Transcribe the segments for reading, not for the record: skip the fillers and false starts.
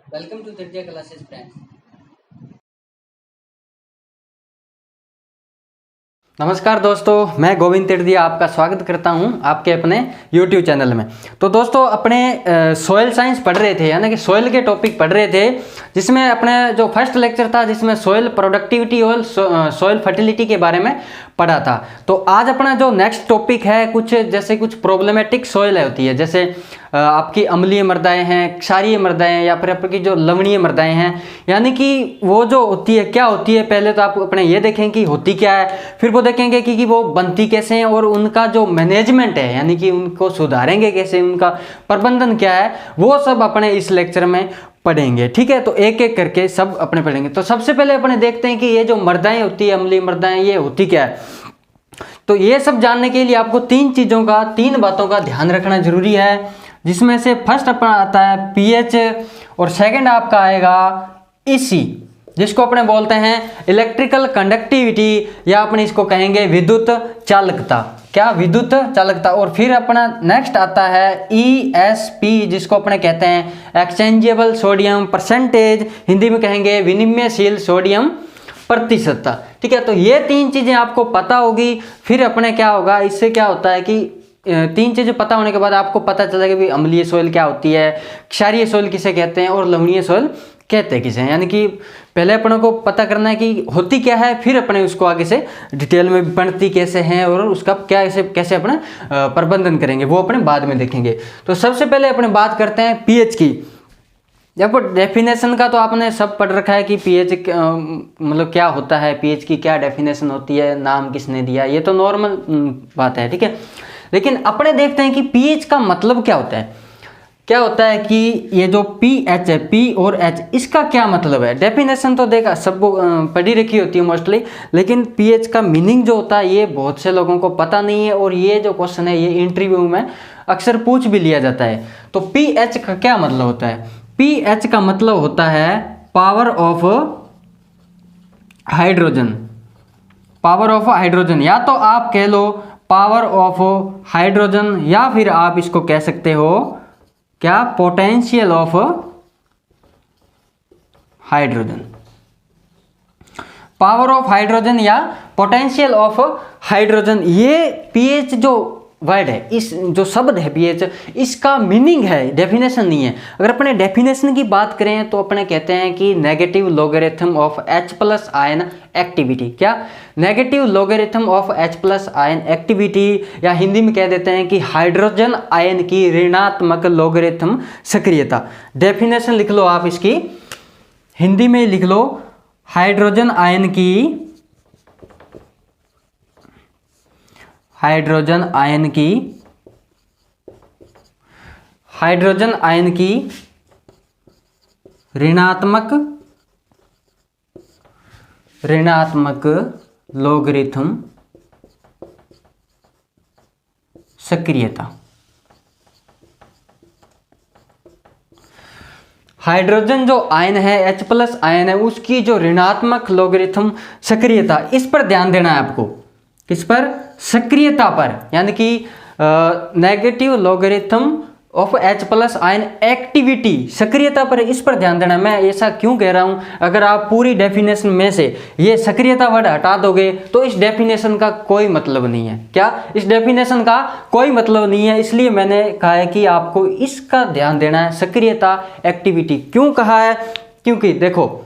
Welcome to Tirdia Classes friends. नमस्कार दोस्तों, मैं गोविंद तिरदिया आपका स्वागत करता हूं आपके अपने YouTube चैनल में। तो दोस्तों अपने सॉइल साइंस पढ़ रहे थे, यानी कि सॉइल के टॉपिक पढ़ रहे थे, जिसमें अपने जो फर्स्ट लेक्चर था जिसमें सॉइल प्रोडक्टिविटी और सॉइल फर्टिलिटी के बारे में पढ़ा था। तो आज अपना जो नेक्स्ट टॉपिक है कुछ प्रॉब्लमेटिक सॉइल होती है, जैसे आपकी अम्लीय मृदाएं हैं, क्षारीय मृदाएं या फिर आपकी जो लवणीय मृदाएं हैं, यानी कि वो जो होती है क्या होती है। पहले तो आप अपने ये देखें कि होती क्या है, फिर वो देखेंगे कि वो बनती कैसे हैं और उनका जो मैनेजमेंट है यानी कि उनको सुधारेंगे कैसे, उनका प्रबंधन क्या है, वो सब अपने इस लेक्चर में पढ़ेंगे। ठीक है, तो एक एक करके सब अपने पढ़ेंगे। तो सबसे पहले अपने देखते हैं कि ये जो मृदाएं होती है, अम्लीय मृदाएं, ये होती क्या है। तो ये सब जानने के लिए आपको तीन बातों का ध्यान रखना जरूरी है, जिसमें से फर्स्ट अपना आता है पीएच और सेकंड आपका आएगा ईसी, जिसको अपने बोलते हैं इलेक्ट्रिकल कंडक्टिविटी, या अपने इसको कहेंगे विद्युत चालकता। क्या? विद्युत चालकता। और फिर अपना नेक्स्ट आता है ईएसपी, जिसको अपने कहते हैं एक्सचेंजेबल सोडियम परसेंटेज, हिंदी में कहेंगे विनिमयशील सोडियम प्रतिशतता। ठीक है, तो ये तीन चीजें आपको पता होगी। फिर अपने क्या होगा, इससे क्या होता है कि तीन चीजें पता होने के बाद आपको पता चलेगा कि अम्लीय सोइल क्या होती है, क्षारीय सोइल किसे कहते हैं और लवणीय सोइल कहते हैं किसे। यानी कि पहले अपने को पता करना है कि होती क्या है, फिर अपने उसको आगे से डिटेल में बनती कैसे हैं और उसका कैसे अपने प्रबंधन करेंगे, वो अपने बाद में देखेंगे। तो सबसे पहले अपने बात करते हैं पीएच की। देखो डेफिनेशन का तो आपने सब पढ़ रखा है कि पीएच मतलब क्या होता है, पीएच की क्या डेफिनेशन होती है, नाम किसने दिया, ये तो नॉर्मल बात है। ठीक है, लेकिन अपने देखते हैं कि पीएच का मतलब क्या होता है। क्या होता है कि ये जो पीएच है, पी और एच, इसका क्या मतलब है। डेफिनेशन तो देखा सब पढ़ी रखी होती है मोस्टली, लेकिन पीएच का मीनिंग जो होता है ये बहुत से लोगों को पता नहीं है, और ये जो क्वेश्चन है ये इंटरव्यू में अक्सर पूछ भी लिया जाता है। तो पीएच का क्या मतलब होता है। पीएच का मतलब होता है power of hydrogen. Power of hydrogen, या तो आप कह लो पावर ऑफ हाइड्रोजन, या फिर आप इसको कह सकते हो क्या, potential of hydrogen. Power of hydrogen या पोटेंशियल ऑफ हाइड्रोजन, ये पीएच जो वर्ड है, इस जो शब्द है पीएच, इसका मीनिंग है, डेफिनेशन नहीं है। अगर अपने डेफिनेशन की बात करें तो अपने कहते हैं कि negative logarithm of H plus ion activity. क्या? Negative logarithm of H plus ion activity, या हिंदी में कह देते हैं कि हाइड्रोजन आयन की ऋणात्मक लॉगरिथम सक्रियता। डेफिनेशन लिख लो आप इसकी, हिंदी में लिख लो, हाइड्रोजन आयन की ऋणात्मक लॉगरिथम सक्रियता। हाइड्रोजन जो आयन है, H प्लस आयन है, उसकी जो ऋणात्मक लॉगरिथम सक्रियता, इस पर ध्यान देना है आपको। किस पर? सक्रियता पर, यानी कि negative logarithm of H plus ion activity, सक्रियता पर, इस पर ध्यान देना। मैं ऐसा क्यों कह रहा हूं, अगर आप पूरी डेफिनेशन में से ये सक्रियता वर्ड हटा दोगे तो इस डेफिनेशन का कोई मतलब नहीं है। क्या? इस डेफिनेशन का कोई मतलब नहीं है, इसलिए मैंने कहा है कि आपको इसका ध्यान देना है, सक्रियता एक्टिविटी। क्यों कहा है? क्योंकि देखो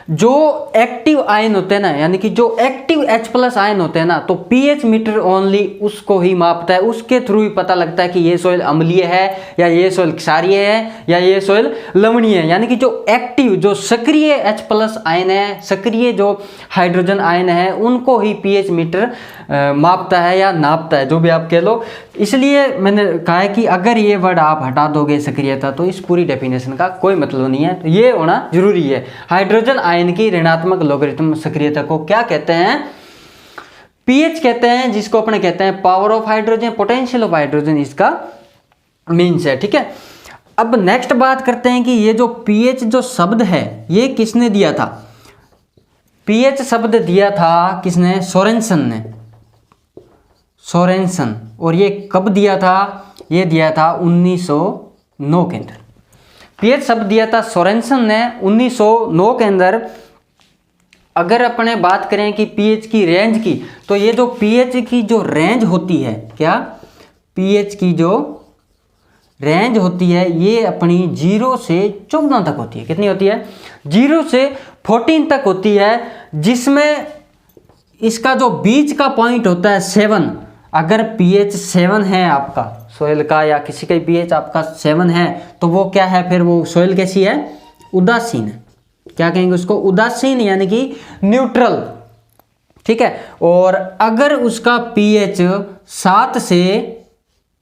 जो एक्टिव आयन होते हैं ना, यानी कि जो एक्टिव H प्लस आयन होते हैं ना, तो पीएच मीटर ओनली उसको ही मापता है, उसके थ्रू ही पता लगता है कि ये सॉइल अम्लीय है, या ये सॉइल क्षारीय है, या ये सॉइल लवणीय है। यानी कि जो एक्टिव, जो सक्रिय H प्लस आयन है, सक्रिय जो हाइड्रोजन आयन है, उनको ही पीएच मीटर मापता है या नापता है, जो भी आप कह लो। इसलिए मैंने कहा है कि अगर ये वर्ड आप हटा दोगे सक्रियता, तो इस पूरी डेफिनेशन का कोई मतलब नहीं है। तो ये होना जरूरी है। हाइड्रोजन आयन की ऋणात्मक लॉगरिथम सक्रियता को क्या कहते हैं? पीएच कहते हैं, जिसको अपने कहते हैं power of hydrogen, potential of hydrogen, इसका मीन्स है। ठीक है, अब नेक्स्ट बात करते हैं कि ये जो पीएच जो शब्द है ये किसने दिया था। पीएच शब्द दिया था किसने? सोरेनसन ने। सोरेनसन। और ये कब दिया था? ये दिया था 1909 के अंदर। पीएच शब्द दिया था सोरेनसन ने 1909 के अंदर। अगर अपने बात करें कि पीएच की रेंज की, तो ये जो पीएच की जो रेंज होती है, क्या पीएच की जो रेंज होती है ये अपनी 0 से 14 तक होती है। कितनी होती है? 0 से 14 तक होती है, जिसमें इसका जो बीच का पॉइंट होता है 7। अगर पीएच 7 है आपका सोयल का, या किसी का पीएच आपका 7 है, तो वो क्या है फिर? वो सोयल कैसी है? उदासीन है। क्या कहेंगे उसको? उदासीन, यानी कि न्यूट्रल। ठीक है। और अगर उसका पीएच 7 से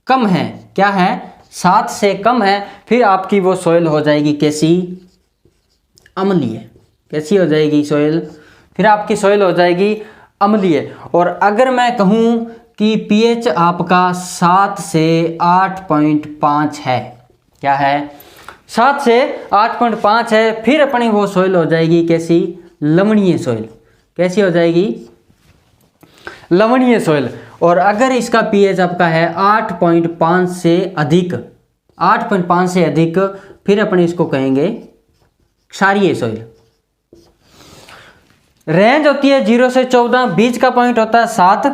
कम है, क्या है? 7 से कम है, फिर आपकी वो सोयल हो जाएगी कैसी? अम्लीय। कैसी हो जाएगी सोयल? फिर आपकी सोयल हो जाएगी अम्लीय। और अगर मैं कहूँ कि पीएच आपका 7 से 8.5 है, क्या है? 7 से 8.5 है, फिर अपनी वो सोयल हो जाएगी कैसी? लवणीय सोयल। कैसी हो जाएगी? लवणीय सोयल। और अगर इसका पीएच आपका है 8.5 से अधिक, 8.5 से अधिक, फिर अपने इसको कहेंगे क्षारीय सोयल। रेंज होती है 0 से 14, बीच का पॉइंट होता है 7,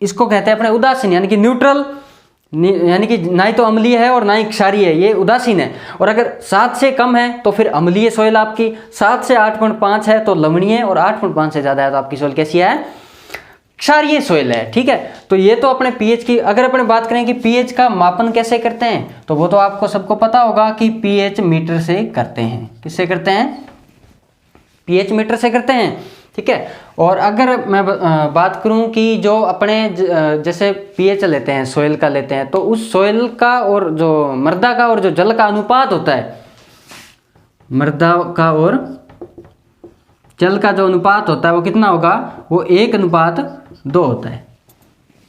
इसको कहते हैं अपने उदासीन, यानी कि न्यूट्रल, यानी कि ना ही तो अम्लीय है और ना ही क्षारीय है, ये उदासीन है। और अगर 7 से कम है तो फिर अम्लीय सोयल आपकी, 7 से 8.5 है तो लवणीय, और 8.5 से ज़्यादा है तो आपकी सोयल कैसी है? क्षारीय सोयल है। ठीक है। तो ये तो अपने पीएच की। अगर अपने बात करें कि पीएच का मापन कैसे करते हैं, तो वो तो आपको सबको पता होगा कि पीएच मीटर से करते हैं। किससे करते हैं? पीएच मीटर से करते हैं। ठीक है। और अगर मैं बात करूं कि जो अपने जैसे पीएच लेते हैं, सोयल का लेते हैं, तो उस सोयल का और जो मृदा का और जो जल का अनुपात होता है, मृदा का और जल का जो अनुपात होता है वो कितना होगा? वो 1:2 होता है।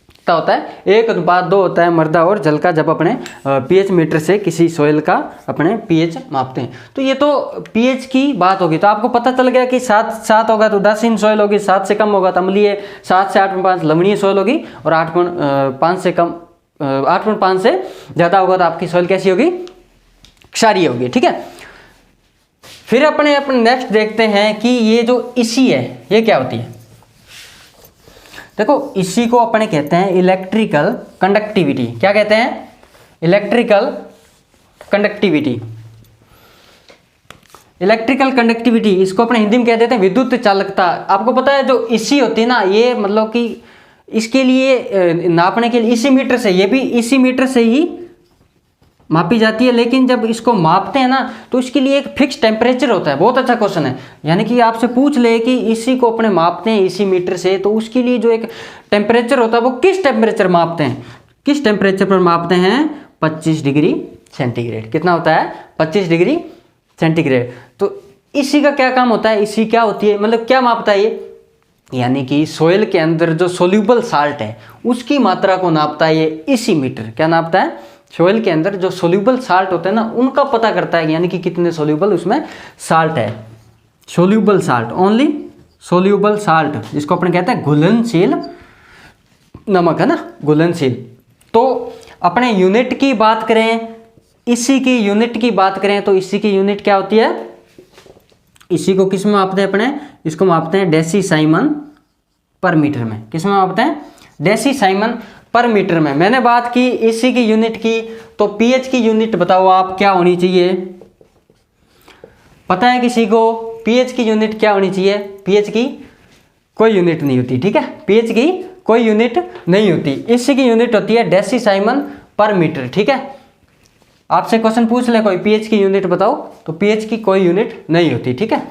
कितना होता है? 1:2 होता है मृदा और जल का, जब अपने पीएच मीटर से किसी सोयल का अपने पीएच मापते हैं। तो ये तो पीएच की बात होगी। तो आपको पता चल गया कि 7 होगा तो उदासीन सोयल होगी, 7 से कम होगा तो अम्लीय, 7 से 8.5 लवणीय सोयल होगी, और 8.5 से कम, 8.5 से ज़्यादा होगा तो आपकी सोयल कैसी होगी? क्षारीय होगी। ठीक है। फिर अपने नेक्स्ट देखते हैं कि ये जो इसी है ये क्या होती है। देखो, इसी को अपने कहते हैं इलेक्ट्रिकल कंडक्टिविटी। क्या कहते हैं? Electrical conductivity. इलेक्ट्रिकल कंडक्टिविटी, इसको अपने हिंदी में कह देते हैं विद्युत चालकता। आपको पता है जो इसी होती है ना, ये मतलब कि इसके लिए नापने के लिए इसी मीटर से, ये भी इसी मीटर से ही मापी जाती है। लेकिन जब इसको मापते हैं ना, तो इसके लिए एक फिक्स टेम्परेचर होता है। बहुत अच्छा क्वेश्चन है। यानी कि आपसे पूछ ले कि इसी को अपने मापते हैं इसी मीटर से, तो उसके लिए जो एक टेम्परेचर होता है वो किस टेम्परेचर मापते हैं? किस टेम्परेचर पर मापते हैं? 25 डिग्री सेंटीग्रेड। कितना होता है? 25 डिग्री सेंटीग्रेड। तो इसी का क्या काम होता है? इसी क्या होती है, मतलब क्या मापता है ये? यानी कि सोयल के अंदर जो सोल्यूबल साल्ट है उसकी मात्रा को नापता है ये इसी मीटर। क्या नापता है? सोयल के अंदर जो सोल्यूबल साल्ट होते हैं ना, उनका पता करता है, यानी कि कितने सोल्यूबल उसमें साल्ट है। Soluble salt, only soluble salt, जिसको अपन कहते हैं घुलनशील नमक, है ना, घुलनशील। तो अपने यूनिट की बात करें, इसी की यूनिट की बात करें, तो इसी की यूनिट क्या होती है? इसी को किस में मापते हैं अपने? इसको मापते हैं डेसीसाइमन पर मीटर में। किस में मापते हैं? डेसीसाइमन पर मीटर में। मैंने बात की इसी की यूनिट की, तो पीएच की यूनिट बताओ आप क्या होनी चाहिए? पता है किसी को पीएच की यूनिट क्या होनी चाहिए? पीएच की कोई यूनिट नहीं होती। ठीक है। पीएच की कोई यूनिट नहीं होती। इसी की यूनिट होती है डेसीसाइमन पर मीटर। ठीक है। आपसे क्वेश्चन पूछ ले कोई पीएच की यूनिट बताओ, तो पीएच की कोई यूनिट नहीं होती। ठीक है।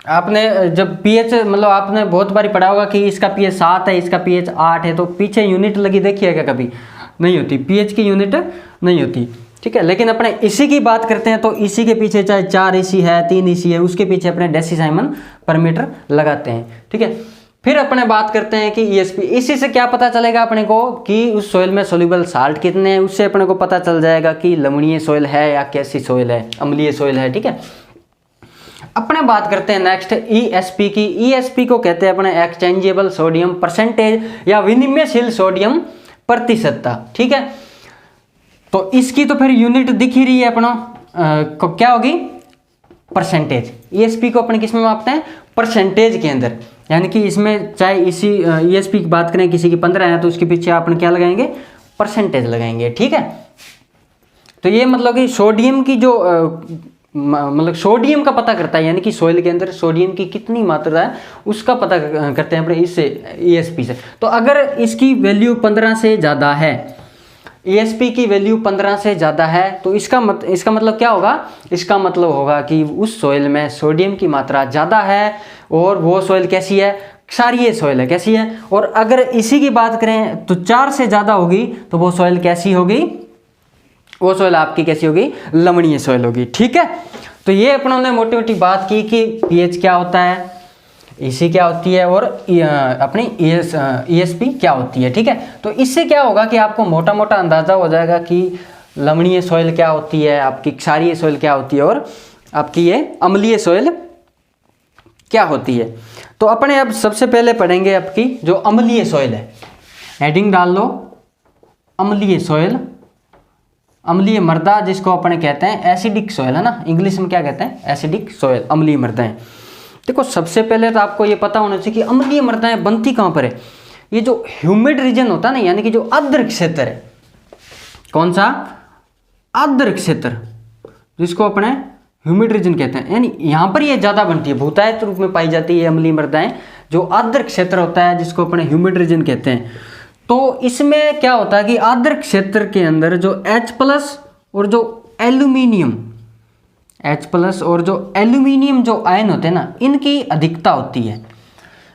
आपने जब पीएच मतलब आपने बहुत बारी पढ़ा होगा कि इसका पीएच 7 है, इसका पीएच 8 है, तो पीछे यूनिट लगी देखिए क्या? कभी नहीं होती। पीएच की यूनिट नहीं होती। ठीक है। लेकिन अपने इसी की बात करते हैं, तो इसी के पीछे चाहे 4 इसी है, 3 इसी है, उसके पीछे अपने डेसीसाइमन पर मीटर लगाते हैं। ठीक है। फिर अपने बात करते हैं कि ईएसपी। इसी से क्या पता चलेगा अपने को कि उस सोयल में सोल्यूबल साल्ट कितने हैं, उससे अपने को पता चल जाएगा कि लवणीय सोयल है या कैसी सोयल है, अम्लीय सोयल है। ठीक है। अपने बात करते हैं नेक्स्ट ईएसपी की। ईएसपी को कहते हैं अपने एक्सचेंजेबल सोडियम परसेंटेज या विनिमयशील सोडियम प्रतिशतता। ठीक है। तो इसकी तो फिर यूनिट दिख ही रही है अपना, क्या होगी, परसेंटेज। ईएसपी को अपन किस में मापते हैं, परसेंटेज के अंदर। यानी कि इसमें चाहे इसी ईएसपी की बात करें, किसी की 15 है तो उसके पीछे अपन क्या लगाएंगे, परसेंटेज लगाएंगे, ठीक है। तो ये मतलब कि सोडियम की जो मतलब सोडियम का पता करता है, यानी कि सोइल के अंदर सोडियम की कितनी मात्रा है उसका पता करते हैं अपने इससे ईएसपी से। तो अगर इसकी वैल्यू 15 से ज़्यादा है, ईएसपी की वैल्यू 15 से ज़्यादा है, तो इसका मतलब क्या होगा, इसका मतलब होगा कि उस सोइल में सोडियम की मात्रा ज़्यादा है और वो सोइल कैसी है, क्षारीय सोइल है, कैसी है। और अगर इसी की बात करें तो 4 से ज़्यादा होगी तो वो सोइल कैसी होगी, वो सोइल आपकी कैसी होगी, लवणीय सोइल होगी, ठीक है। तो ये अपनों ने मोटी मोटी बात की कि पीएच क्या होता है, ईसी क्या होती है और अपनी ईएसपी क्या होती है, ठीक है। तो इससे क्या होगा कि आपको मोटा मोटा अंदाजा हो जाएगा कि लवणीय सोइल क्या होती है, आपकी क्षारीय सोइल क्या होती है और आपकी ये अम्लीय सोइल क्या होती है। तो अपने अब सबसे पहले पढ़ेंगे आपकी जो अम्लीय सोइल है, हेडिंग डाल लो, अम्लीय सोइल, अम्लीय मृदा जिसको अपने कहते हैं एसिडिक सोइल, है ना, इंग्लिश में क्या कहते हैं, एसिडिक सोइल, अम्लीय मृदाएं। देखो सबसे पहले तो आपको ये पता होना चाहिए कि अम्लीय मृदाएं बनती कहाँ पर है। ये जो ह्यूमिड रीजन होता है ना, यानी कि जो आर्द्र क्षेत्र है, कौन सा, आर्द्र क्षेत्र, जिसको अपने ह्यूमिड रीजन कहते हैं, यानी यहाँ पर ये ज़्यादा बनती है, भूतायत रूप में पाई जाती है अम्लीय मृदाएं, जो आर्द्र क्षेत्र होता है जिसको अपने ह्यूमिड रीजन कहते हैं। तो इसमें क्या होता है कि आर्द्र क्षेत्र के अंदर जो H+ और जो एल्यूमिनियम, H+ और जो एल्यूमिनियम जो आयन होते हैं ना, इनकी अधिकता होती है।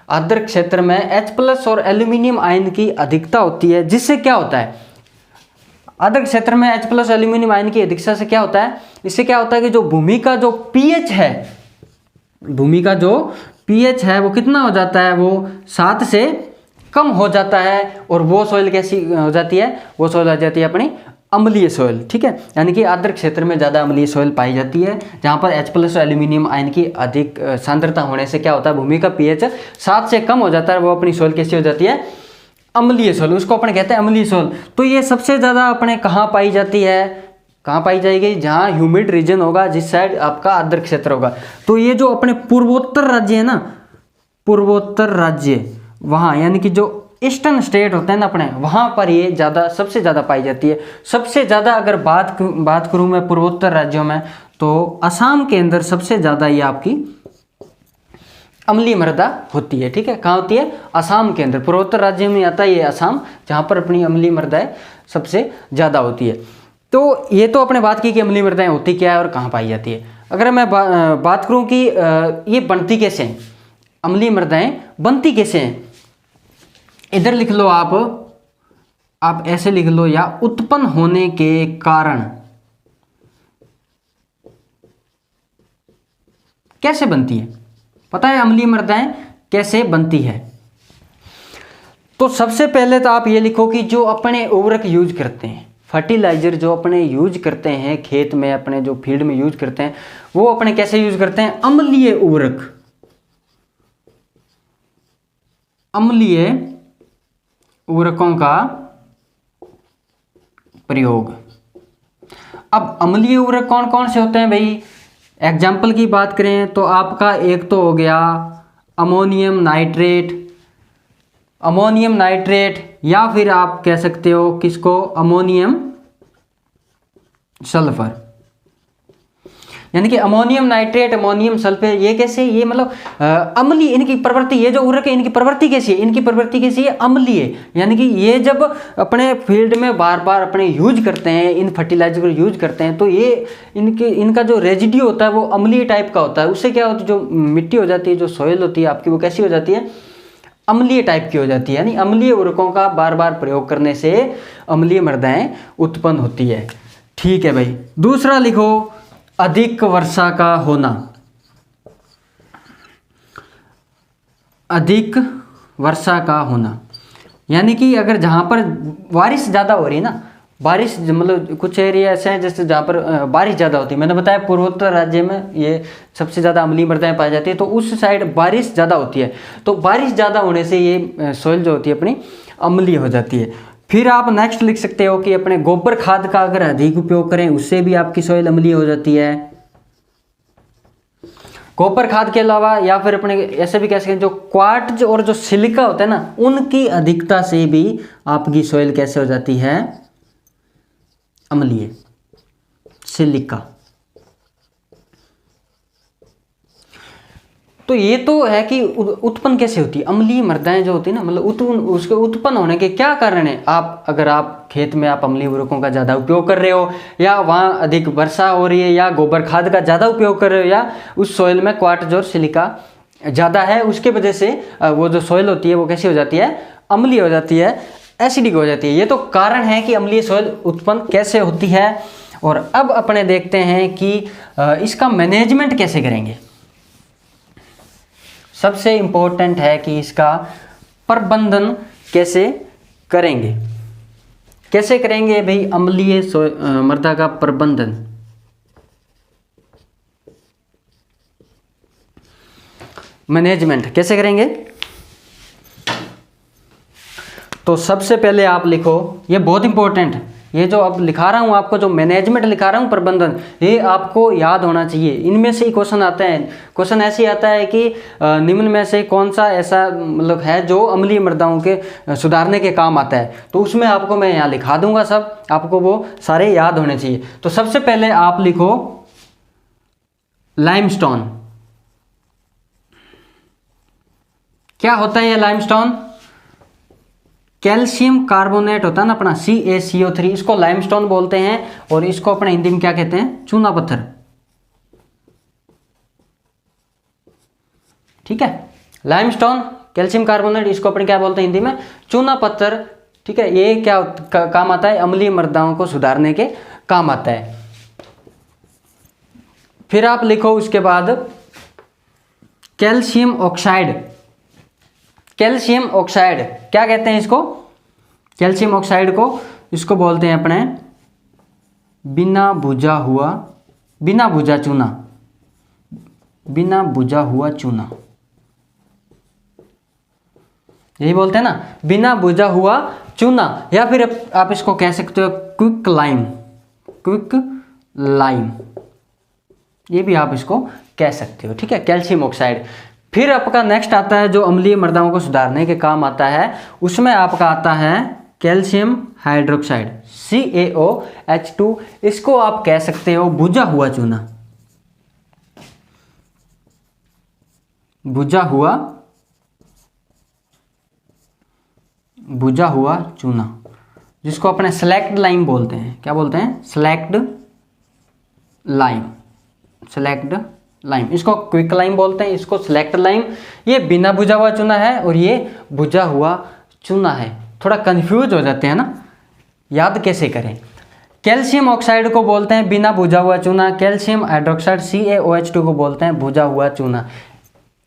आर्द्र क्षेत्र में H+ और एल्यूमिनियम आयन की अधिकता होती है, जिससे क्या होता है, आर्द्र क्षेत्र में H+ एल्यूमिनियम आयन की अधिकता से क्या होता है, इससे क्या होता है कि जो भूमि का जो पीएच है, भूमि का जो पीएच है वो कितना हो जाता है, वो 7 से कम हो जाता है। और वो सोइल कैसी हो जाती है, वो सोइल हो जाती है अपनी अम्लीय सोइल, ठीक है। यानी कि आर्द्र क्षेत्र में ज़्यादा अम्लीय सोइल पाई जाती है, जहाँ पर H+ एल्यूमिनियम आयन की अधिक सांद्रता होने से क्या होता है, भूमि का पीएच 7 से कम हो जाता है, वो अपनी सोइल कैसी हो जाती है, अम्लीय सोइल, उसको अपने कहते हैं अम्लीय सोइल। तो ये सबसे ज़्यादा अपने कहाँ पाई जाती है, कहाँ पाई जाएगी, जहाँ ह्यूमिड रीजन होगा, जिस साइड आपका आर्द्र क्षेत्र होगा। तो ये जो अपने पूर्वोत्तर राज्य है ना, पूर्वोत्तर राज्य, वहाँ यानी कि जो ईस्टर्न स्टेट होते हैं ना अपने, वहाँ पर ये ज़्यादा, सबसे ज़्यादा पाई जाती है। सबसे ज़्यादा अगर बात करूँ मैं पूर्वोत्तर राज्यों में, तो असम के अंदर सबसे ज़्यादा ये आपकी अम्लीय मृदा होती है, ठीक है। कहाँ होती है, असम के अंदर, पूर्वोत्तर राज्य में आता है ये असम, जहाँ पर अपनी अम्लीय मृदाएं सबसे ज़्यादा होती है। तो ये तो अपने बात की कि अम्लीय मृदाएं होती क्या है और कहाँ पाई जाती है। अगर मैं बात करूँ कि ये बनती कैसे हैं, अम्लीय मृदाएं बनती कैसे हैं, इधर लिख लो आप ऐसे लिख लो, या उत्पन्न होने के कारण, कैसे बनती है, पता है अम्लीय मृदाएं कैसे बनती है। तो सबसे पहले तो आप ये लिखो कि जो अपने उर्वरक यूज करते हैं, फर्टिलाइजर जो अपने यूज करते हैं खेत में, अपने जो फील्ड में यूज करते हैं, वो अपने कैसे यूज करते हैं, अम्लीय उर्वरक, अम्लीय उर्वरकों का प्रयोग। अब अम्लीय उर्वरक कौन कौन से होते हैं भाई, एग्जाम्पल की बात करें तो आपका एक तो हो गया अमोनियम नाइट्रेट, अमोनियम नाइट्रेट, या फिर आप कह सकते हो किसको, अमोनियम सल्फर, यानी कि अमोनियम नाइट्रेट, अमोनियम सल्फेट, ये कैसे, ये मतलब अम्लीय, इनकी प्रवृत्ति, ये जो उर्वरक है इनकी प्रवृत्ति कैसी है, इनकी प्रवृत्ति कैसी है, अम्लीय। यानी कि ये जब अपने फील्ड में बार बार अपने यूज करते हैं, इन फर्टिलाइजर को यूज करते हैं, तो ये इनका जो रेजिड्यू होता है वो अम्लीय टाइप का होता है। उससे क्या होता है, जो मिट्टी हो जाती है, जो सॉइल होती है आपकी, वो कैसी हो जाती है, अम्लीय टाइप की हो जाती है। यानी अम्लीय उर्वरकों का बार बार प्रयोग करने से अम्लीय मृदाएं उत्पन्न होती है, ठीक है भाई। दूसरा लिखो, अधिक वर्षा का होना, अधिक वर्षा का होना, यानी कि अगर जहाँ पर बारिश ज़्यादा हो रही है ना, बारिश मतलब कुछ एरिया ऐसे हैं जैसे जहाँ पर बारिश ज़्यादा होती है, मैंने बताया पूर्वोत्तर राज्य में ये सबसे ज़्यादा अम्लीय मृदाएं पाई जाती है, तो उस साइड बारिश ज़्यादा होती है। तो बारिश ज़्यादा होने से ये सॉइल जो होती है अपनी अम्लीय हो जाती है। फिर आप नेक्स्ट लिख सकते हो कि अपने गोबर खाद का अगर अधिक उपयोग करें उससे भी आपकी सॉइल अम्लीय हो जाती है। गोबर खाद के अलावा या फिर अपने ऐसे भी कह सकते हैं जो क्वार्ट्ज और जो सिलिका होता है ना, उनकी अधिकता से भी आपकी सॉइल कैसे हो जाती है, अम्लीय। सिलिका, तो ये तो है कि उत्पन्न कैसे होती है अम्लीय मृदाएं जो होती है ना, मतलब उसके उत्पन्न होने के क्या कारण है। आप अगर आप खेत में आप अम्लीय उर्वरकों का ज़्यादा उपयोग कर रहे हो, या वहाँ अधिक वर्षा हो रही है, या गोबर खाद का ज़्यादा उपयोग कर रहे हो, या उस सॉइल में क्वार्ट्ज और सिलिका ज़्यादा है, उसके वजह से वो जो सॉइल होती है वो कैसी हो जाती है, अम्लीय हो जाती है, एसिडिक हो जाती है। ये तो कारण है कि अम्लीय सॉइल उत्पन्न कैसे होती है। और अब अपने देखते हैं कि इसका मैनेजमेंट कैसे करेंगे। सबसे इम्पोर्टेंट है कि इसका प्रबंधन कैसे करेंगे। कैसे करेंगे भाई अम्लीय मृदा का प्रबंधन। मैनेजमेंट कैसे करेंगे, तो सबसे पहले आप लिखो, ये बहुत इंपॉर्टेंट, ये जो अब लिखा रहा हूँ आपको, जो मैनेजमेंट लिखा रहा हूँ प्रबंधन, ये आपको याद होना चाहिए। इनमें से ही क्वेश्चन आता है। क्वेश्चन ऐसे आता है कि निम्न में से कौन सा ऐसा मतलब है जो अम्लीय मृदाओं के सुधारने के काम आता है, तो उसमें आपको मैं यहाँ लिखा दूंगा सब, आपको वो सारे याद होने चाहिए। तो सबसे पहले आप लिखो लाइमस्टोन। क्या होता है ये लाइमस्टोन, कैल्शियम कार्बोनेट होता है ना अपना CaCO3, इसको लाइमस्टोन बोलते हैं। और इसको अपने हिंदी में क्या कहते हैं, चूना पत्थर। ठीक है, लाइमस्टोन, कैल्शियम कार्बोनेट, इसको अपने क्या बोलते हैं हिंदी में, चूना पत्थर। ठीक है, ये क्या काम आता है, अम्लीय मृदाओं को सुधारने के काम आता है। फिर आप लिखो उसके बाद कैल्शियम ऑक्साइड। कैल्शियम ऑक्साइड क्या कहते हैं इसको, कैल्शियम ऑक्साइड को इसको बोलते हैं अपने बिना भुजा चूना, बिना भुजा हुआ चूना, यही बोलते हैं ना, बिना भुजा हुआ चूना। या फिर आप इसको कह सकते हो क्विक लाइम, ये भी आप इसको कह सकते हो। ठीक है, कैल्शियम ऑक्साइड। फिर आपका नेक्स्ट आता है जो अम्लीय मृदाओं को सुधारने के काम आता है, उसमें आपका आता है कैल्शियम हाइड्रोक्साइड CaOH2। इसको आप कह सकते हो भुजा हुआ चूना, भुजा हुआ चूना, जिसको अपने सेलेक्ट लाइम बोलते हैं। क्या बोलते हैं, सेलेक्ट लाइम। इसको क्विक लाइम बोलते हैं, इसको सेलेक्ट लाइम। ये बिना भुजा हुआ चूना है और ये भुजा हुआ चूना है। थोड़ा कंफ्यूज हो जाते हैं ना, याद कैसे करें। कैल्शियम ऑक्साइड को बोलते हैं बिना भुजा हुआ चूना, कैल्शियम हाइड्रोक्साइड CaOH2 को बोलते हैं भुजा हुआ चूना।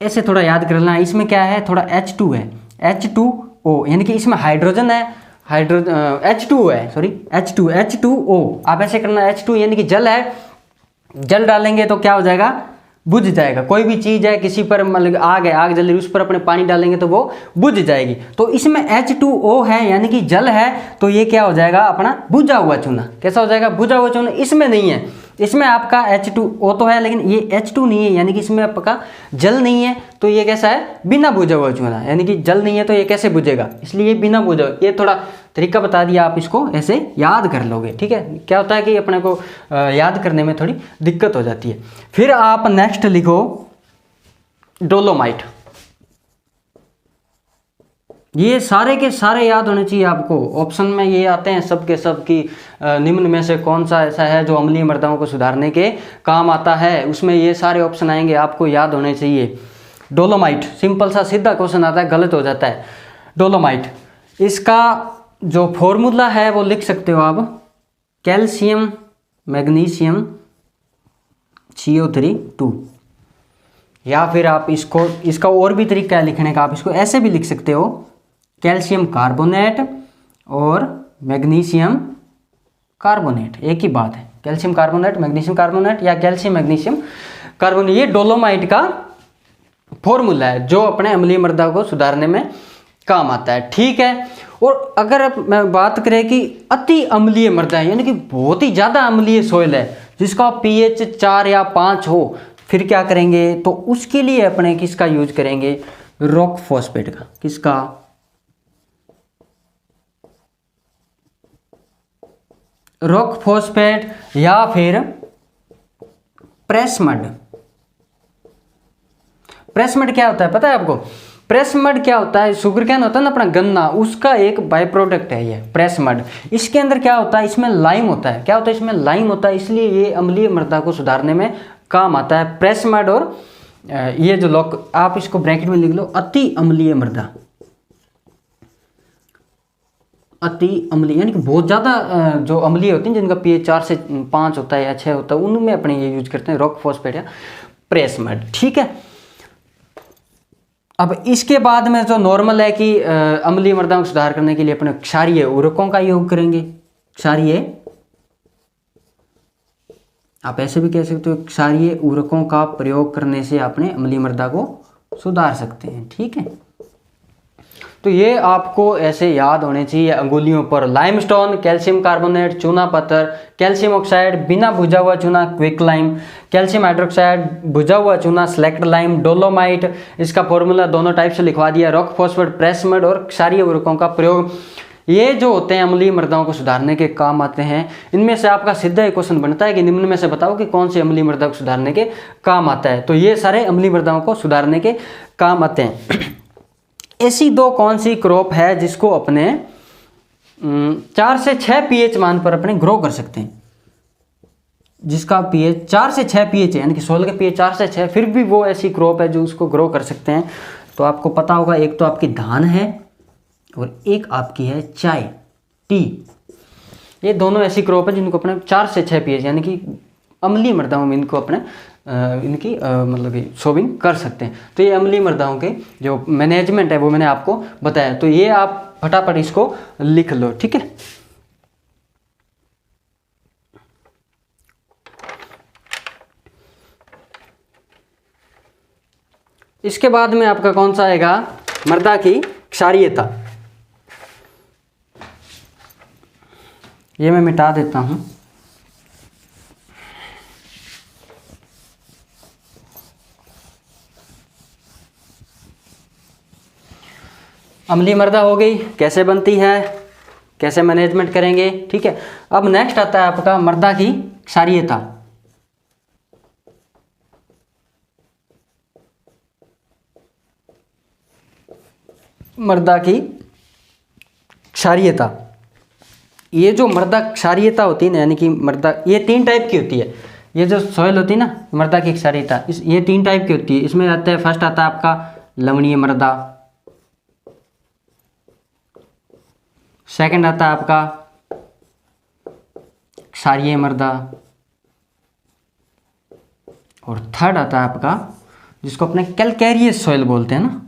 ऐसे थोड़ा याद कर लेना। इसमें क्या है, थोड़ा H2 है, H2O, यानी कि इसमें हाइड्रोजन है, H2O है, सॉरी H2O। आप ऐसे करना, H2 यानी कि जल है, जल डालेंगे तो क्या हो जाएगा, बुझ जाएगा। कोई भी चीज है, किसी पर मतलब आग है, आग जल रही, उस पर अपने पानी डालेंगे तो वो बुझ जाएगी। तो इसमें H2O है यानी कि जल है, तो ये क्या हो जाएगा अपना बुझा हुआ चूना। कैसा हो जाएगा, बुझा हुआ चूना। इसमें नहीं है, इसमें आपका H2O तो है लेकिन ये H2 नहीं है, यानी कि इसमें आपका जल नहीं है, तो ये कैसा है, बिना बुझा हुआ चूना। यानी कि जल नहीं है तो ये कैसे बुझेगा, इसलिए बिना बुझा। ये थोड़ा तरीका बता दिया, आप इसको ऐसे याद कर लोगे। ठीक है, क्या होता है कि अपने को याद करने में थोड़ी दिक्कत हो जाती है। फिर आप नेक्स्ट लिखो डोलोमाइट। ये सारे के सारे याद होने चाहिए आपको। ऑप्शन में ये आते हैं सब के सब की निम्न में से कौन सा ऐसा है जो अम्लीय मृदाओं को सुधारने के काम आता है, उसमें ये सारे ऑप्शन आएंगे, आपको याद होने चाहिए। डोलोमाइट, सिंपल सा सीधा क्वेश्चन आता है, गलत हो जाता है। डोलोमाइट, इसका जो फॉर्मूला है वो लिख सकते हो आप, कैल्शियम मैग्नीशियम CO3 2। या फिर आप इसका और भी तरीका है लिखने का, आप इसको ऐसे भी लिख सकते हो, कैल्शियम कार्बोनेट और मैग्नीशियम कार्बोनेट, एक ही बात है। कैल्शियम कार्बोनेट, मैग्नीशियम कार्बोनेट या कैल्शियम मैग्नीशियम कार्बोनेट, ये डोलोमाइट का फॉर्मूला है जो अपने अम्लीय मृदा को सुधारने में काम आता है। ठीक है, और अगर मैं बात करें कि अति अम्लीय मृदा है, यानी कि बहुत ही ज़्यादा अम्लीय सॉइल है जिसका pH 4 या 5 हो, फिर क्या करेंगे, तो उसके लिए अपने किसका यूज करेंगे, रॉक फॉस्फेट का। किसका, रॉक फॉस्फेट या फिर प्रेस मड। प्रेस मड क्या होता है पता है आपको, प्रेस मड क्या होता है, शुगर कैन होता है ना अपना गन्ना, उसका एक बाय प्रोडक्ट है ये प्रेस मड। इसके अंदर क्या होता है, इसमें लाइम होता है। क्या होता है, इसमें लाइम होता है, इसलिए ये अम्लीय मृदा को सुधारने में काम आता है प्रेस मड। और ये जो लॉक, आप इसको ब्रैकेट में लिख लो, अति अम्लीय मृदा। अति अम्लीय यानी कि बहुत ज़्यादा जो अम्लीय होती हैं जिनका pH 4 से 5 होता है या 6 होता है, उनमें अपने ये यूज करते हैं रॉक फॉस्फेट या प्रेस मड। ठीक है, अब इसके बाद में जो नॉर्मल है कि अम्लीय मृदा को सुधार करने के लिए अपने क्षारीय उर्वरकों का योग करेंगे। क्षारीय, आप ऐसे भी कह सकते हो, क्षारीय उर्वरकों का प्रयोग करने से अपने अम्लीय मृदा को सुधार सकते हैं। ठीक है, तो ये आपको ऐसे याद होने चाहिए अंगुलियों पर। लाइमस्टोन, कैल्शियम कार्बोनेट, चूना पत्थर, कैल्शियम ऑक्साइड, बिना भुजा हुआ चूना क्विक लाइम, कैल्शियम हाइड्रोक्साइड, भुजा हुआ चूना स्लेक्ट लाइम, डोलोमाइट, इसका फॉर्मूला दोनों टाइप से लिखवा दिया, रॉक फॉस्फेट, प्रेस मड और क्षारीय उर्वरकों का प्रयोग। ये जो होते हैं अम्लीय मृदाओं को सुधारने के काम आते हैं। इनमें से आपका सीधा एक क्वेश्चन बनता है कि निम्न में से बताओ कि कौन सी अम्लीय मृदा को सुधारने के काम आता है। तो ये सारे अम्लीय मृदाओं को सुधारने के काम आते हैं। ऐसी दो कौन सी क्रॉप है जिसको अपने 4 से 6 pH मान पर अपने ग्रो कर सकते हैं, जिसका pH 4 से 6 pH है, यानी कि सोल के pH 4 से 6, फिर भी वो ऐसी क्रॉप है जो उसको ग्रो कर सकते हैं। तो आपको पता होगा, एक तो आपकी धान है और एक आपकी है चाय, टी। ये दोनों ऐसी क्रॉप है जिनको अपने 4 से 6 pH यानी कि अम्लीय मृदाओं में इनको अपने इनकी मतलब कि सोविंग कर सकते हैं। तो ये अम्लीय मृदाओं के जो मैनेजमेंट है वो मैंने आपको बताया। तो ये आप फटाफट इसको लिख लो। ठीक है, इसके बाद में आपका कौन सा आएगा, मृदा की क्षारीयता। ये मैं मिटा देता हूं। अम्लीय मृदा हो गई, कैसे बनती है, कैसे मैनेजमेंट करेंगे। ठीक है, अब नेक्स्ट आता है आपका मृदा की क्षारीयता। मृदा की क्षारीयता, ये जो मृदा क्षारीयता होती है ना, यानी कि मृदा, ये 3 टाइप की होती है। ये जो सॉइल होती है ना, मृदा की क्षारीयता, ये 3 टाइप की होती है। इसमें आता है, फर्स्ट आता है आपका लवणीय मृदा, सेकंड आता है आपका क्षारीय मृदा, और थर्ड आता है आपका जिसको अपने कैलकैरियस सॉइल बोलते हैं ना,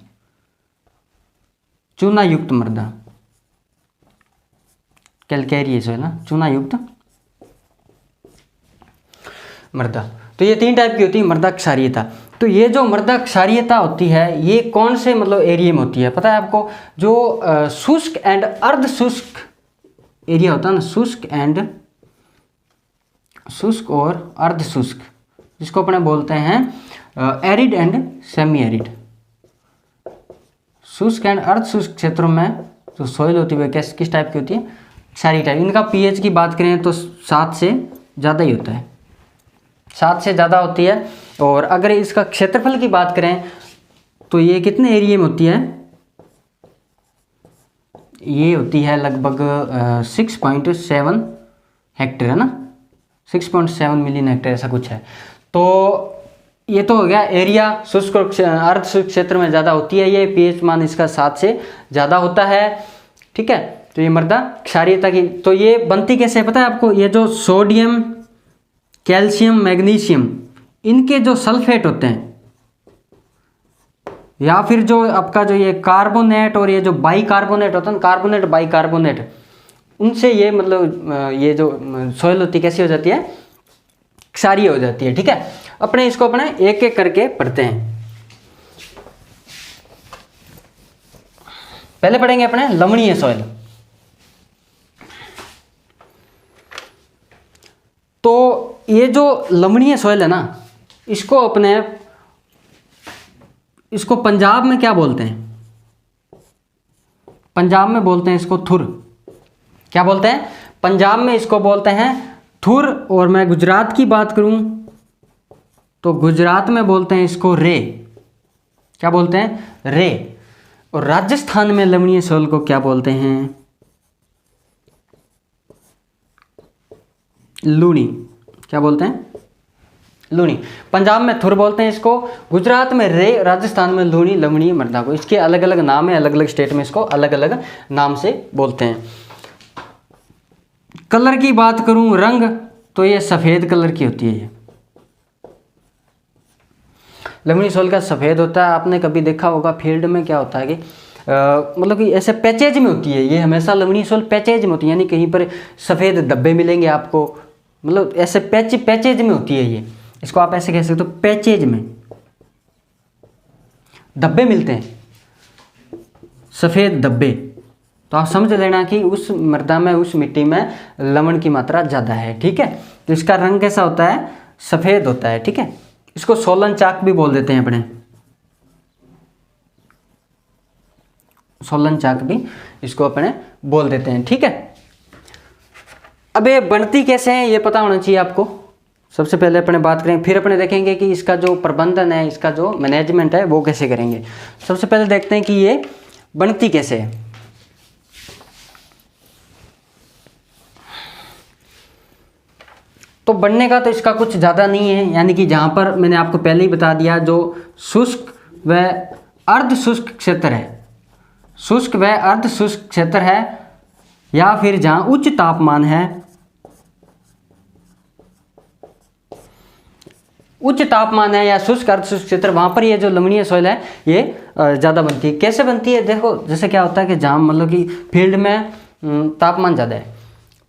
चूना युक्त मृदा। कैलकैरियस सॉइल ना, चूना युक्त मृदा। तो ये 3 टाइप की होती है मृदा क्षारीयता। तो ये जो मृदा क्षारीयता होती है ये कौन से मतलब एरिया में होती है पता है आपको, जो शुष्क एंड अर्ध शुष्क एरिया होता है ना, शुष्क और अर्ध शुष्क, जिसको अपने बोलते हैं एरिड एंड सेमी एरिड। शुष्क एंड अर्ध शुष्क क्षेत्रों में जो सॉइल होती है किस टाइप की होती है, क्षारीय टाइप। इनका पीएच की बात करें तो 7 से ज़्यादा ही होता है, 7 से ज़्यादा होती है। और अगर इसका क्षेत्रफल की बात करें तो ये कितने एरिया में होती है, ये होती है लगभग 6.7 हेक्टेयर है ना, 6.7 मिलियन हेक्टेयर ऐसा कुछ है। तो ये तो हो गया एरिया। शुष्क और अर्ध शुष्क क्षेत्र में ज़्यादा होती है ये, पीएच मान इसका 7 से ज़्यादा होता है। ठीक है, तो ये मृदा क्षारीयता की, तो ये बनती कैसे पता है आपको, ये जो सोडियम, कैल्शियम, मैग्नीशियम, इनके जो सल्फेट होते हैं, या फिर जो आपका जो ये कार्बोनेट और ये जो बाइकार्बोनेट होता है ना, कार्बोनेट बाइकार्बोनेट, उनसे ये मतलब ये जो सॉइल होती है कैसी हो जाती है, क्षारीय हो जाती है। ठीक है, अपने इसको अपने एक एक करके पढ़ते हैं। पहले पढ़ेंगे अपने लवणीय सॉइल। तो ये जो लवणीय सॉइल है ना, इसको पंजाब में क्या बोलते हैं? पंजाब में बोलते हैं इसको थुर। क्या बोलते हैं? पंजाब में इसको बोलते हैं थुर। और मैं गुजरात की बात करूं तो गुजरात में बोलते हैं इसको रे। क्या बोलते हैं? रे। और राजस्थान में लवणीय सॉइल को क्या बोलते हैं? लूणी। क्या बोलते हैं? लूणी। पंजाब में थुर बोलते हैं इसको, गुजरात में रे, राजस्थान में लूणी, लवणीय मृदा को। इसके अलग अलग नाम है, अलग अलग स्टेट में इसको अलग अलग नाम से बोलते हैं। कलर की बात करूं, रंग, तो ये सफ़ेद कलर की होती है। ये लवणीय सॉइल का सफ़ेद होता है। आपने कभी देखा होगा फील्ड में क्या होता है कि मतलब कि ऐसे पैचेज में होती है। ये हमेशा लवणीय सॉइल पैचेज में होती है, यानी कहीं पर सफ़ेद धब्बे मिलेंगे आपको, मतलब ऐसे पैचेज में होती है ये। इसको आप ऐसे कह सकते हो, पैचेज में धब्बे मिलते हैं, सफ़ेद धब्बे। तो आप समझ लेना कि उस मृदा में, उस मिट्टी में लवण की मात्रा ज़्यादा है। ठीक है। तो इसका रंग कैसा होता है? सफ़ेद होता है। ठीक है। इसको सोलन चाक भी बोल देते हैं अपने, सोलन चाक भी इसको अपने बोल देते हैं। ठीक है। अब ये बनती कैसे है ये पता होना चाहिए आपको। सबसे पहले अपने बात करें, फिर अपने देखेंगे कि इसका जो प्रबंधन है, इसका जो मैनेजमेंट है वो कैसे करेंगे। सबसे पहले देखते हैं कि ये बनती कैसे है। तो बनने का तो इसका कुछ ज़्यादा नहीं है, यानी कि जहाँ पर मैंने आपको पहले ही बता दिया, जो शुष्क व अर्ध शुष्क क्षेत्र है, शुष्क व अर्ध शुष्क क्षेत्र है, या फिर जहाँ उच्च तापमान है, उच्च तापमान है या शुष्क अर्ध शुष्क क्षेत्र, वहाँ पर ये जो लवणीय सॉइल है ये ज़्यादा बनती है। कैसे बनती है? देखो, जैसे क्या होता है कि जहाँ मतलब कि फील्ड में तापमान ज़्यादा है,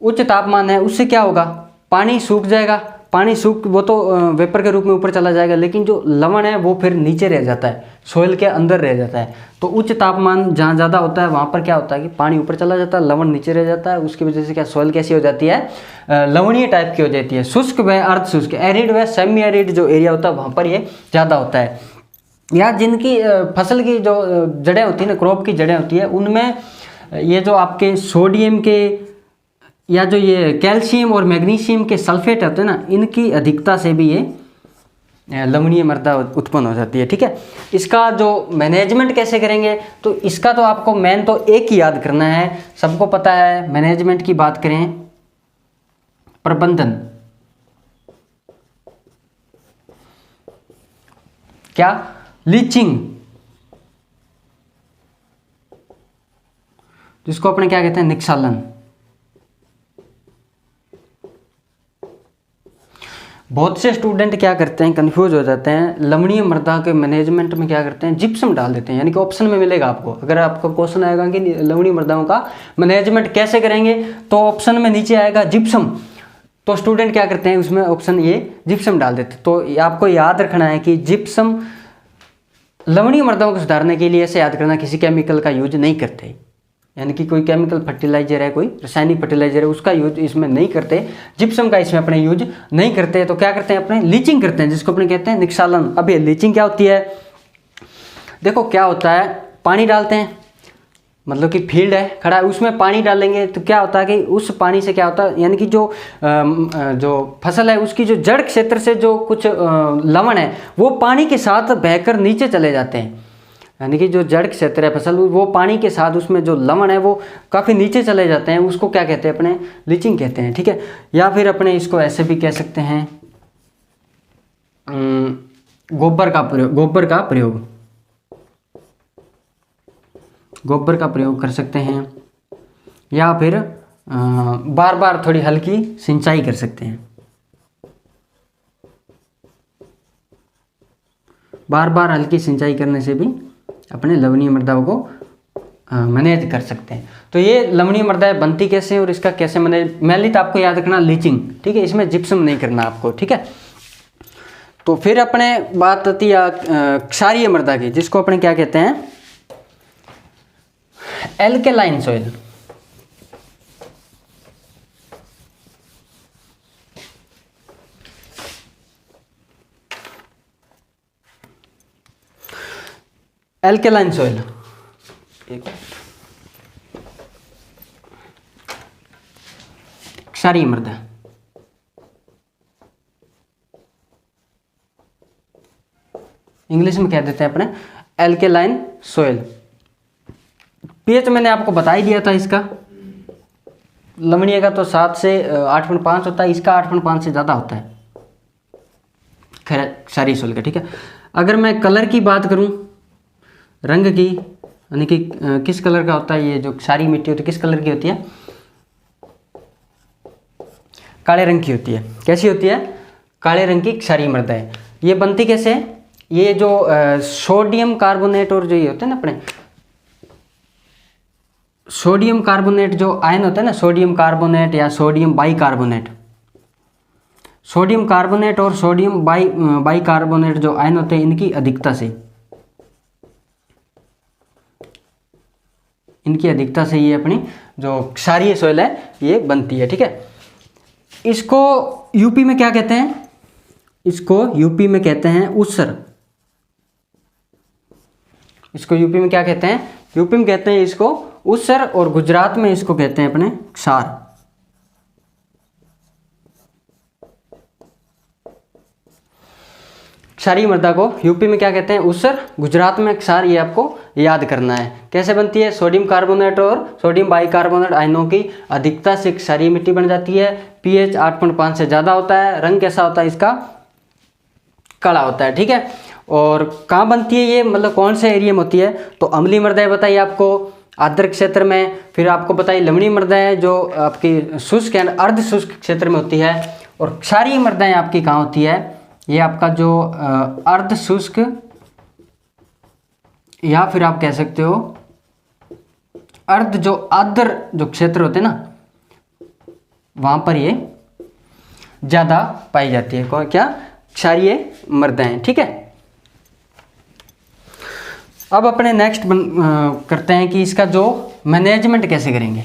उच्च तापमान है, उससे क्या होगा? पानी सूख जाएगा। पानी सूख, वो तो वेपर के रूप में ऊपर चला जाएगा, लेकिन जो लवण है वो फिर नीचे रह जाता है, सॉइल के अंदर रह जाता है। तो उच्च तापमान जहाँ ज़्यादा होता है वहाँ पर क्या होता है कि पानी ऊपर चला जाता है, लवण नीचे रह जाता है। उसकी वजह से क्या सॉइल कैसी हो जाती है? लवणीय टाइप की हो जाती है। शुष्क व अर्ध शुष्क, एरिड व सेमी एरिड जो एरिया होता है वहाँ पर ये ज़्यादा होता है। या जिनकी फसल की जो जड़ें होती है ना, क्रॉप की जड़ें होती है, उनमें ये जो आपके सोडियम के या जो ये कैल्शियम और मैग्नीशियम के सल्फेट होते हैं ना, इनकी अधिकता से भी ये लवणीय मृदा उत्पन्न हो जाती है। ठीक है। इसका जो मैनेजमेंट कैसे करेंगे, तो इसका तो आपको मेन तो एक ही याद करना है, सबको पता है। मैनेजमेंट की बात करें, प्रबंधन, क्या? लीचिंग, जिसको अपने क्या कहते हैं? निक्षालन। बहुत से स्टूडेंट क्या करते हैं, कंफ्यूज हो जाते हैं, लवणीय मृदा के मैनेजमेंट में क्या करते हैं? जिप्सम डाल देते हैं। यानी कि ऑप्शन में मिलेगा आपको, अगर आपका क्वेश्चन आएगा कि लवणीय मृदाओं का मैनेजमेंट कैसे करेंगे, तो ऑप्शन में नीचे आएगा जिप्सम। तो स्टूडेंट क्या करते हैं, उसमें ऑप्शन ये जिप्सम डाल देते हैं। तो आपको याद रखना है कि जिप्सम लवणीय मृदाओं को सुधारने के लिए, ऐसे याद करना, किसी केमिकल का यूज नहीं करते। यानी कि कोई केमिकल फर्टिलाइजर है, कोई रासायनिक फर्टिलाइजर है, उसका यूज इसमें नहीं करते, जिप्सम का इसमें अपने यूज नहीं करते। तो क्या करते हैं अपने? लीचिंग करते हैं, जिसको अपने कहते हैं निक्षालन। अब ये लीचिंग क्या होती है? देखो क्या होता है, पानी डालते हैं, मतलब कि फील्ड है खड़ा है, उसमें पानी डालेंगे तो क्या होता है कि उस पानी से क्या होता है, यानी कि जो फसल है उसकी जो जड़ क्षेत्र से जो कुछ लवण है वो पानी के साथ बहकर नीचे चले जाते हैं। यानी कि जो जड़ क्षेत्र है फसल, वो पानी के साथ उसमें जो लवण है वो काफ़ी नीचे चले जाते हैं। उसको क्या कहते हैं? अपने लीचिंग कहते हैं। ठीक है। या फिर अपने इसको ऐसे भी कह सकते हैं, गोबर का प्रयोग, गोबर का प्रयोग कर सकते हैं। या फिर बार बार थोड़ी हल्की सिंचाई कर सकते हैं, बार बार हल्की सिंचाई करने से भी अपने लवणीय मृदाओं को मैनेज कर सकते हैं। तो ये लवणीय मृदाएं बनती कैसे हैं और इसका कैसे मैनेज, मेनली तो आपको याद रखना लीचिंग। ठीक है। इसमें जिप्सम नहीं करना आपको। ठीक है। तो फिर अपने बात आती है क्षारीय मृदा की, जिसको अपने क्या कहते हैं? Alkaline soil. एल्केलाइन सॉइल, क्षारीय मृदा, इंग्लिश में कह देते हैं अपने एल्केलाइन सॉइल। पीएच मैंने आपको बता ही दिया था इसका, लवणीय का तो 7 से 8.5 होता है, इसका 8.5 से ज़्यादा होता है क्षारीय सॉइल का, ठीक है। अगर मैं कलर की बात करूं, रंग की, यानी कि किस कलर का होता है ये जो क्षारीय मिट्टी होती है, किस कलर की होती है, काले रंग की होती है। कैसी होती है, काले रंग की क्षारीय मृदा है। ये बनती कैसे है, ये जो सोडियम कार्बोनेट और जो ये होते हैं ना अपने सोडियम कार्बोनेट जो आयन होता है ना, सोडियम कार्बोनेट या सोडियम बाइकार्बोनेट, सोडियम कार्बोनेट और सोडियम बाइकार्बोनेट जो आयन होते हैं, इनकी अधिकता से ये अपनी जो क्षारीय सॉइल है ये बनती है, ठीक है। इसको यूपी में क्या कहते हैं, इसको यूपी में कहते हैं ऊसर। इसको यूपी में क्या कहते हैं, यूपी में कहते हैं इसको ऊसर, और गुजरात में इसको कहते हैं अपने क्षार। क्षारीय मृदा को यूपी में क्या कहते हैं, ऊसर, गुजरात में क्षार। ये आपको याद करना है। कैसे बनती है, सोडियम कार्बोनेट और सोडियम बाइकार्बोनेट आयनों की अधिकता से क्षारीय मिट्टी बन जाती है। पीएच 8.5 से ज़्यादा होता है। रंग कैसा होता है इसका, काला होता है, ठीक है। और कहाँ बनती है ये, मतलब कौन से एरिया में होती है, तो अम्लीय मृदाएं बताइए आपको आर्द्र क्षेत्र में, फिर आपको बताइए लवणीय मृदाएं जो आपकी शुष्क एंड अर्ध शुष्क क्षेत्र में होती है, और क्षारीय मृदाएं आपकी कहाँ होती है, ये आपका जो अर्ध शुष्क या फिर आप कह सकते हो अर्ध जो आर्द्र जो क्षेत्र होते हैं ना, वहां पर ये ज्यादा पाई जाती है। कौन, क्या, क्षारीय मृदाएं, ठीक है। अब अपने नेक्स्ट करते हैं कि इसका जो मैनेजमेंट कैसे करेंगे।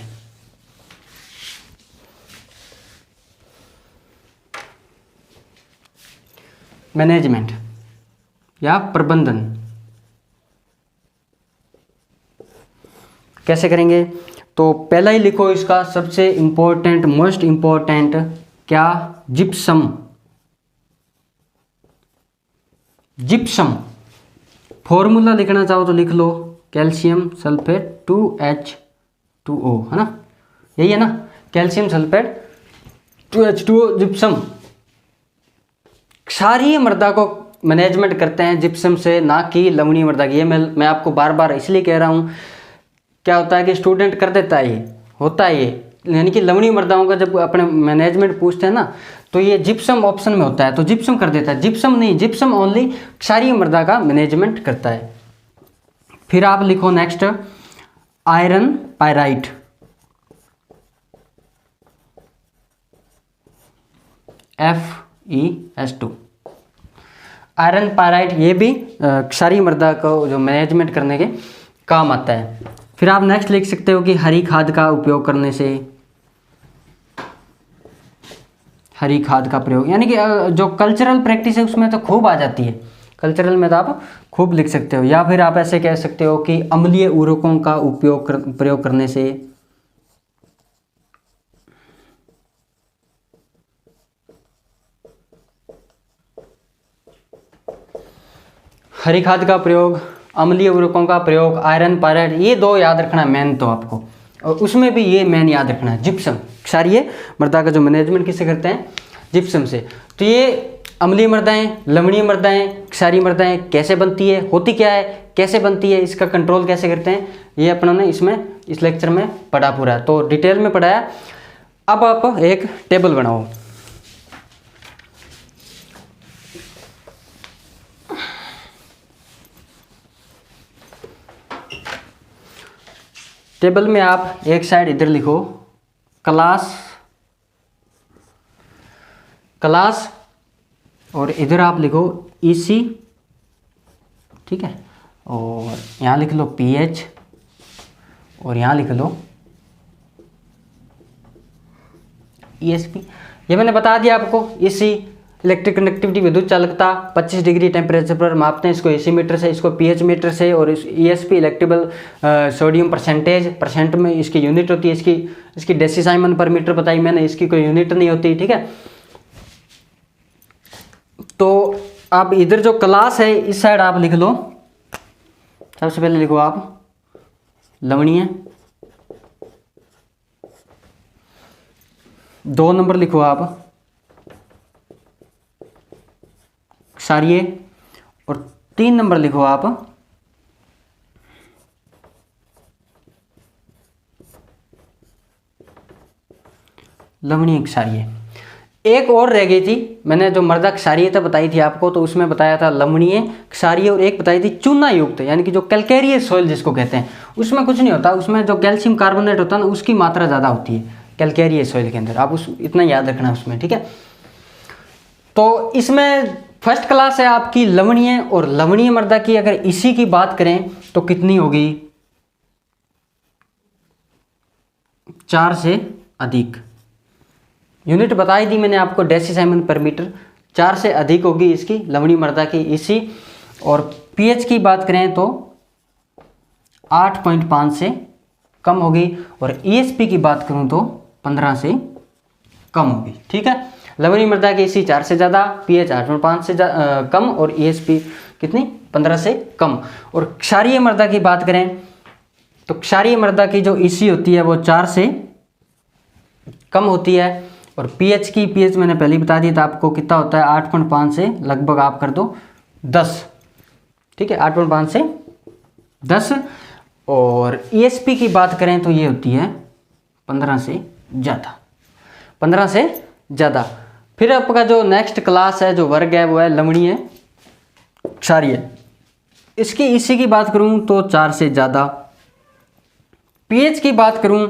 मैनेजमेंट या प्रबंधन कैसे करेंगे, तो पहला ही लिखो इसका सबसे इंपॉर्टेंट, मोस्ट इंपॉर्टेंट, क्या, जिप्सम। जिप्सम फॉर्मूला लिखना चाहो तो लिख लो, कैल्शियम सल्फेट 2H2O, है ना, यही है ना, कैल्शियम सल्फेट 2H2O, जिप्सम। क्षारीय मृदा को मैनेजमेंट करते हैं जिप्सम से, ना कि लवणीय मृदा की। ये मैं आपको बार बार इसलिए कह रहा हूँ, क्या होता है कि स्टूडेंट कर देता है, ये होता है ये, यानी कि लवणीय मृदाओं का जब अपने मैनेजमेंट पूछते हैं ना, तो ये जिप्सम ऑप्शन में होता है, तो जिप्सम कर देता है। जिप्सम नहीं, जिप्सम ओनली क्षारीय मृदा का मैनेजमेंट करता है। फिर आप लिखो next, iron pyrite. FeS2, iron pyrite, ये भी क्षारीय मृदा को जो मैनेजमेंट करने के काम आता है। फिर आप नेक्स्ट लिख सकते हो कि हरी खाद का उपयोग करने से, हरी खाद का प्रयोग, यानी कि जो कल्चरल प्रैक्टिस है उसमें तो खूब आ जाती है, कल्चरल में तो आप खूब लिख सकते हो। या फिर आप ऐसे कह सकते हो कि अम्लीय उर्वरकों का प्रयोग करने से, हरी खाद का प्रयोग, अम्लीय उर्वरकों का प्रयोग, आयरन पायराइट, ये दो याद रखना मेन तो आपको, और उसमें भी ये मेन याद रखना है, जिप्सम। क्षारीय मृदा का जो मैनेजमेंट किससे करते हैं, जिप्सम से। तो ये अम्लीय मृदाएं, लवणीय मृदाएं, क्षारीय मृदाएं कैसे बनती है, होती क्या है, कैसे बनती है, इसका कंट्रोल कैसे करते हैं, ये अपनों ने इसमें इस लेक्चर में पढ़ा पूरा, तो डिटेल में पढ़ाया। अब आप एक टेबल बनाओ, टेबल में आप एक साइड इधर लिखो क्लास, और इधर आप लिखो EC, ठीक है, और यहाँ लिख लो pH, और यहाँ लिख लो ESP। ये मैंने बता दिया आपको, EC इलेक्ट्रिक कंडक्टिविटी विद्युत चालकता 25 डिग्री टेम्परेचर पर मापते हैं, इसको एसी मीटर से, इसको पीएच मीटर से, और इस ईएसपी इलेक्ट्रिबल सोडियम परसेंट में इसकी यूनिट होती है, इसकी डेसीसाइमन पर मीटर बताई मैंने, इसकी कोई यूनिट नहीं होती, ठीक है। तो आप इधर जो क्लास है इस साइड आप लिख लो, सबसे पहले लिखो आप लवणीय, 2 नंबर लिखो आप क्षारीय, और 3 नंबर लिखो आप लवणीय क्षारीय। एक और रह गई थी, मैंने जो मृदा क्षारीयता बताई थी आपको, तो उसमें बताया था लवणीय क्षारीय, और एक बताई थी चूना युक्त, यानी कि जो कैल्केरियस सॉइल जिसको कहते हैं, उसमें कुछ नहीं होता, उसमें जो कैल्शियम कार्बोनेट होता है ना उसकी मात्रा ज़्यादा होती है कैल्केरियस सॉइल के अंदर, आप उस इतना याद रखना उसमें, ठीक है। तो इसमें फर्स्ट क्लास है आपकी लवणीय, और लवणीय मृदा की अगर इसी की बात करें तो कितनी होगी, 4 से अधिक। यूनिट बताई दी मैंने आपको डेसीसाइमन पर मीटर, 4 से अधिक होगी इसकी लवणीय मृदा की इसी। और पीएच की बात करें तो 8.5 से कम होगी, और ईएसपी की बात करूं तो 15 से कम होगी, ठीक है। लवणीय मृदा की इसी 4 से ज़्यादा, पीएच 8.5 से कम, और ईएसपी कितनी 15 से कम। और क्षारीय मृदा की बात करें तो क्षारीय मृदा की जो इसी होती है वो 4 से कम होती है, और पीएच मैंने पहले ही बता दिया था आपको कितना होता है, 8.5 से लगभग आप कर दो 10, ठीक है, 8.5 से 10। और ईएसपी की बात करें तो ये होती है 15 से ज़्यादा, 15 से ज़्यादा। फिर आपका जो नेक्स्ट क्लास है, जो वर्ग है, वो है लवणीय क्षारीय। इसकी इसी की बात करूं तो 4 से ज़्यादा। पीएच की बात करूं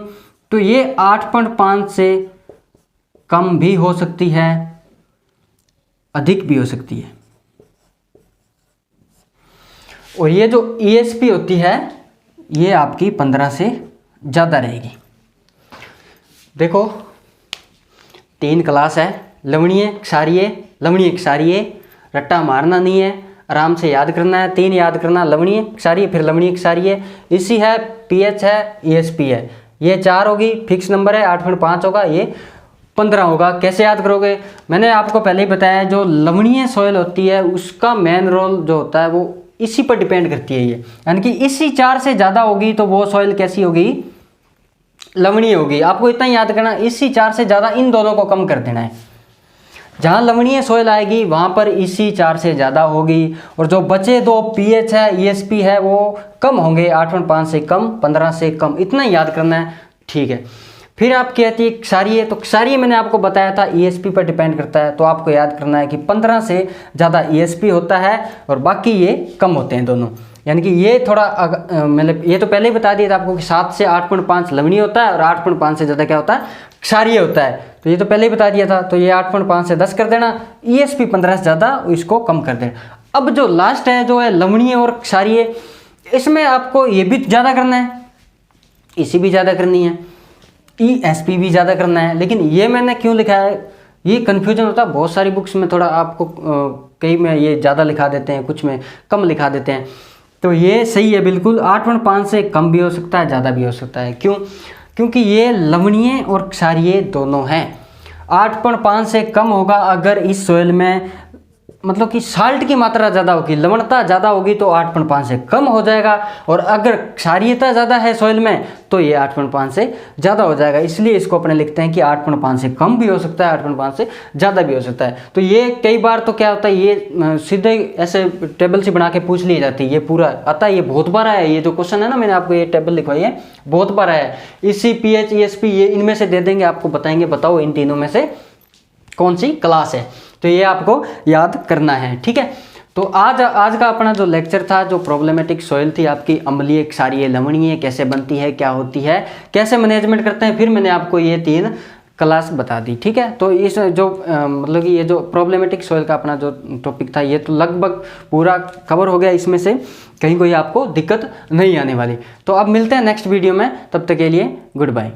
तो ये 8.5 से कम भी हो सकती है, अधिक भी हो सकती है। और ये जो ईएसपी होती है ये आपकी 15 से ज़्यादा रहेगी। देखो 3 क्लास है, लवणीय क्षारीय, रट्टा मारना नहीं है, आराम से याद करना है, 3 याद करना, लवणीय क्षारीय, फिर लवणीय क्षारीय, इसी है, पीएच है, ईएसपी है, ये 4 होगी, फिक्स नंबर है, 8.5 होगा, ये 15 होगा। कैसे याद करोगे, मैंने आपको पहले ही बताया, जो लवणीय सॉइल होती है उसका मेन रोल जो होता है वो इसी पर डिपेंड करती है ये, यानी कि इसी 4 से ज़्यादा होगी तो वो सॉइल कैसी होगी, लवणीय होगी। आपको इतना याद करना, इसी 4 से ज़्यादा इन दोनों को कम कर देना है। जहाँ लवणीय सॉइल आएगी वहाँ पर इसी 4 से ज़्यादा होगी, और जो बचे 2 पीएच है, ईएसपी है, वो कम होंगे, 8.5 से कम, 15 से कम, इतना याद करना है, ठीक है। फिर आप कहती है क्षारीय, तो क्षारीय मैंने आपको बताया था ईएसपी पर डिपेंड करता है, तो आपको याद करना है कि 15 से ज़्यादा ईएसपी होता है और बाकी ये कम होते हैं दोनों। यानी कि ये थोड़ा मतलब ये तो पहले ही बता दिया था आपको कि 7 से 8.5 लवणीय होता है और 8.5 से ज़्यादा क्या होता है, क्षारीय होता है। तो ये तो पहले ही बता दिया था, तो ये 8.5 से 10 कर देना, ईएसपी 15 से ज़्यादा, इसको कम कर देना। अब जो लास्ट है जो है लवणीय और क्षारीय, इसमें आपको ये भी ज़्यादा करना है, इसी भी ज़्यादा करनी है, ईएसपी भी ज़्यादा करना है। लेकिन ये मैंने क्यों लिखा है, ये कन्फ्यूजन होता है बहुत सारी बुक्स में, थोड़ा आपको कई में ये ज़्यादा लिखा देते हैं, कुछ में कम लिखा देते हैं। तो ये सही है बिल्कुल, 8.5 से कम भी हो सकता है, ज़्यादा भी हो सकता है। क्यों? क्योंकि ये लवणीय और क्षारीय दोनों हैं। 8.5 से कम होगा अगर इस सोइल में मतलब कि साल्ट की मात्रा ज़्यादा होगी, लवणता ज़्यादा होगी, तो 8.5 से कम हो जाएगा। और अगर क्षारीयता ज़्यादा है सोइल में तो ये 8.5 से ज़्यादा हो जाएगा। इसलिए इसको अपने लिखते हैं कि 8.5 से कम भी हो सकता है, 8.5 से ज़्यादा भी हो सकता है। तो ये कई बार तो क्या होता है, ये सीधे ऐसे टेबल से बना के पूछ ली जाती है, ये पूरा आता है, ये बहुत बार आया है। ये जो क्वेश्चन है ना, मैंने आपको ये टेबल लिखवाई है, बहुत बार आया है। इसी पीएच ईएसपी ये इनमें से दे देंगे, आपको बताएंगे बताओ इन तीनों में से कौन सी क्लास है। तो ये आपको याद करना है, ठीक है। तो आज का अपना जो लेक्चर था, जो प्रॉब्लमेटिक सॉइल थी आपकी, अम्लीय, क्षारीय, लवणीय, कैसे बनती है, क्या होती है, कैसे मैनेजमेंट करते हैं, फिर मैंने आपको ये 3 क्लास बता दी, ठीक है। तो इस जो मतलब कि ये जो प्रॉब्लमेटिक सॉइल का अपना जो टॉपिक था, ये तो लगभग पूरा कवर हो गया। इसमें से कहीं कोई आपको दिक्कत नहीं आने वाली। तो अब मिलते हैं नेक्स्ट वीडियो में, तब तक के लिए गुड बाय।